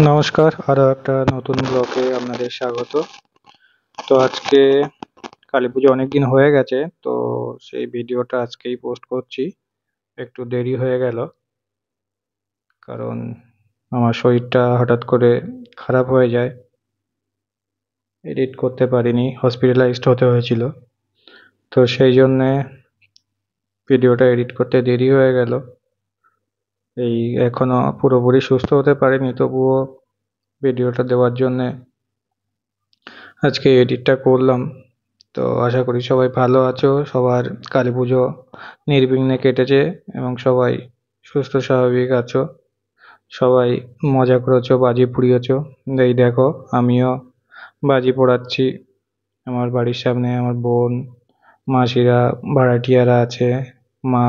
নমস্কার, আরো একটা নতুন ব্লগে আপনাদের স্বাগত। তো আজকে কালীপুজো অনেকদিন হয়ে গেছে, তো সেই ভিডিওটা আজকেই পোস্ট করছি। একটু দেরি হয়ে গেল কারণ আমার শরীরটা হঠাৎ করে খারাপ হয়ে যায়, এডিট করতে পারিনি, হসপিটালাইজড হতে হয়েছিল। তো সেই জন্যে ভিডিওটা এডিট করতে দেরি হয়ে গেল। এই এখনো পুরোপুরি সুস্থ হতে পারিনি, তবুও ভিডিওটা দেওয়ার জন্যে আজকে এডিটটা করলাম। তো আশা করি সবাই ভালো আছো, সবার কালীপুজো নির্বিঘ্নে কেটেছে এবং সবাই সুস্থ স্বাভাবিক আছো। সবাই মজা করেছো, বাজি পুড়িয়েছো। এই দেখো, আমিও বাজি পোড়াচ্ছি। আমার বাড়ির সামনে আমার বোন, মাসিরা, ভাড়াটিয়ারা আছে, মা,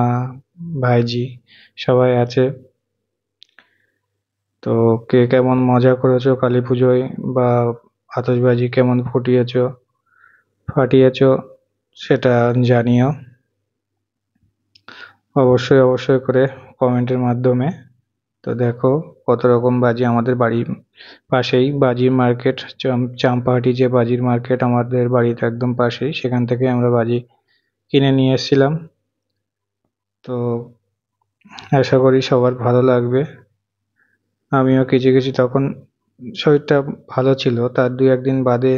ভাইজি সবাই আছে। তো কে কেমন মজা করেছো কালী পুজোয়, বা আতশবাজি কেমন ফাটিয়েছো সেটা জানিও অবশ্যই অবশ্যই করে কমেন্টের মাধ্যমে। তো দেখো কত রকম বাজি, আমাদের বাড়ির পাশেই বাজির মার্কেট, চাম্পাহাটি যে বাজির মার্কেট আমাদের বাড়ির একদম পাশেই, সেখান থেকে আমরা বাজি কিনে নিয়ে এসেছিলাম। তো আশা করি সবার ভালো লাগবে। আমিও কিছু কিছু, তখন শরীরটা ভালো ছিল, তার দু একদিন বাদে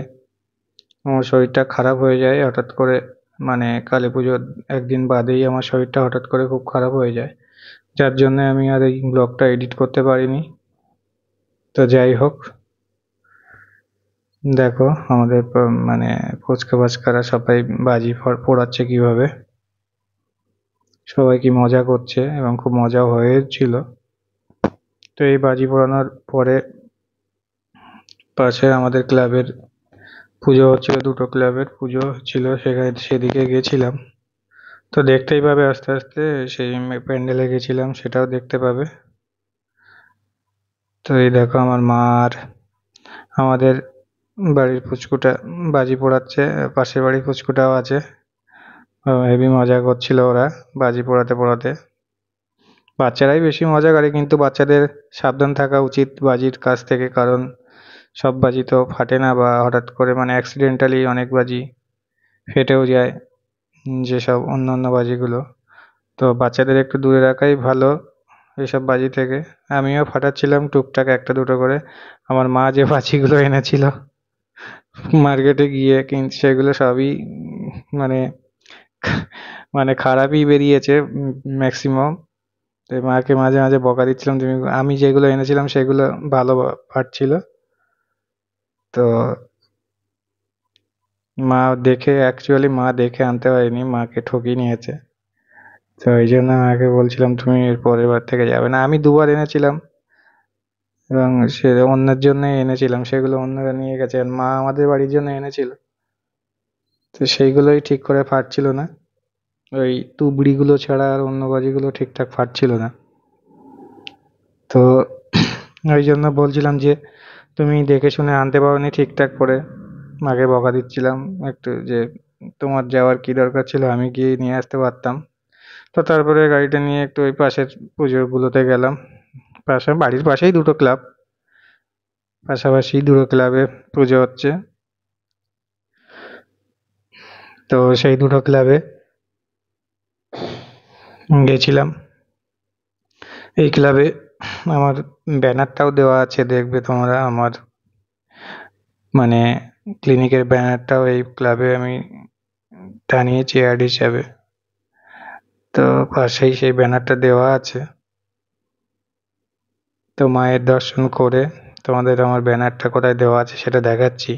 আমার শরীরটা খারাপ হয়ে যায় হঠাৎ করে। মানে কালী পুজোর একদিন বাদেই আমার শরীরটা হঠাৎ করে খুব খারাপ হয়ে যায়, যার জন্য আমি আর এই ব্লগটা এডিট করতে পারিনি। তো যাই হোক, দেখো আমাদের মানে ফুচকা বাচকারা সবাই বাজি পোড়াচ্ছে কিভাবে, সবাই কি মজা করছে এবং খুব মজা হয়েছিল। তো এই বাজি পোড়ানোর পরে পাশে আমাদের ক্লাবের পুজো হচ্ছিল, দুটো ক্লাবের পুজো ছিল, সেদিকে গেছিলাম। তো দেখতেই পাবে আস্তে আস্তে, সেই প্যান্ডেলে গেছিলাম সেটাও দেখতে পাবে। তো এই দেখো আমার মা আর আমাদের বাড়ির পুচকুটা বাজি পোড়াচ্ছে, পাশের বাড়ির পুচকুটাও আছে। হেবি মজা করছিল ওরা বাজি পোড়াতে পোড়াতে। বাচ্চারাই বেশি মজা করে, কিন্তু বাচ্চাদের সাবধান থাকা উচিত বাজির কাছ থেকে, কারণ সব বাজি তো ফাটে না, বা হঠাৎ করে মানে অ্যাক্সিডেন্টালি অনেক বাজি ফেটেও যায়, যেসব অন্য অন্য বাজিগুলো। তো বাচ্চাদের একটু দূরে রাখাই ভালো এসব বাজি থেকে। আমিও ফাটাচ্ছিলাম টুকটাক একটা দুটো করে। আমার মা যে বাজিগুলো এনেছিল মার্কেটে গিয়ে, কিন্তু সেগুলো সবই মানে মানে খারাপই বেরিয়েছে ম্যাক্সিমাম। তো মাকে মাঝে মাঝে বকা দিচ্ছিলাম, তুমি, আমি যেগুলো এনেছিলাম সেগুলো ভালো ফাটছিল। তো মা দেখে আনতে হয়নি, মাকে ঠকিয়ে নিয়েছে। তো এই জন্য মাকে বলছিলাম তুমি এর পরের বার থেকে যাবে না। আমি দুবার এনেছিলাম এবং সে অন্যের জন্য এনেছিলাম, সেগুলো অন্যরা নিয়ে গেছে, আর মা আমাদের বাড়ির জন্য এনেছিল। তো সেইগুলোই ঠিক করে ফাটছিল না, ওই তুবড়িগুলো ছাড়া আর অন্য বাজিগুলো ঠিকঠাক ফাটছিল না। তো ওই জন্য বলছিলাম যে তুমি দেখে শুনে আনতে পারোনি ঠিকঠাক করে, মাকে বকা দিচ্ছিলাম একটু, যে তোমার যাওয়ার কি দরকার ছিল, আমি গিয়ে নিয়ে আসতে পারতাম। তো তারপরে গাড়িটা নিয়ে একটু ওই পাশের পুজোগুলোতে গেলাম। বাড়ির পাশেই দুটো ক্লাব, পাশাপাশি দুটো ক্লাবে পুজো হচ্ছে। তো সেই দুটো ক্লাবে গেছিলাম। এই ক্লাবে আমার ব্যানারটাও দেওয়া আছে, দেখবে তোমরা আমার মানে ক্লিনিকের ব্যানারটাও এই ক্লাবে আমি টানিয়েছি অ্যাড হিসাবে। তো পাশেই সেই ব্যানারটা দেওয়া আছে। তো মায়ের দর্শন করে তোমাদের আমার ব্যানারটা কোথায় দেওয়া আছে সেটা দেখাচ্ছি।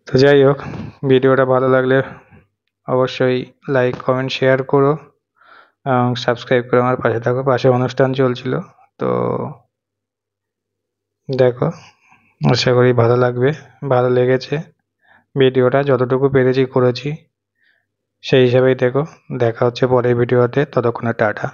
তো যাই হোক, ভিডিওটা ভালো লাগলে অবশ্যই লাইক কমেন্ট শেয়ার করো এবং সাবস্ক্রাইব করে আমার পাশে থাকো। পাশে অনুষ্ঠান চলছিল, তো দেখো, আশা করি ভালো লাগবে। ভালো লেগেছে ভিডিওটা, যতটুকু পেরেছি করেছি, সেই হিসাবেই দেখো। দেখা হচ্ছে পরের ভিডিওতে, ততক্ষণে টাটা।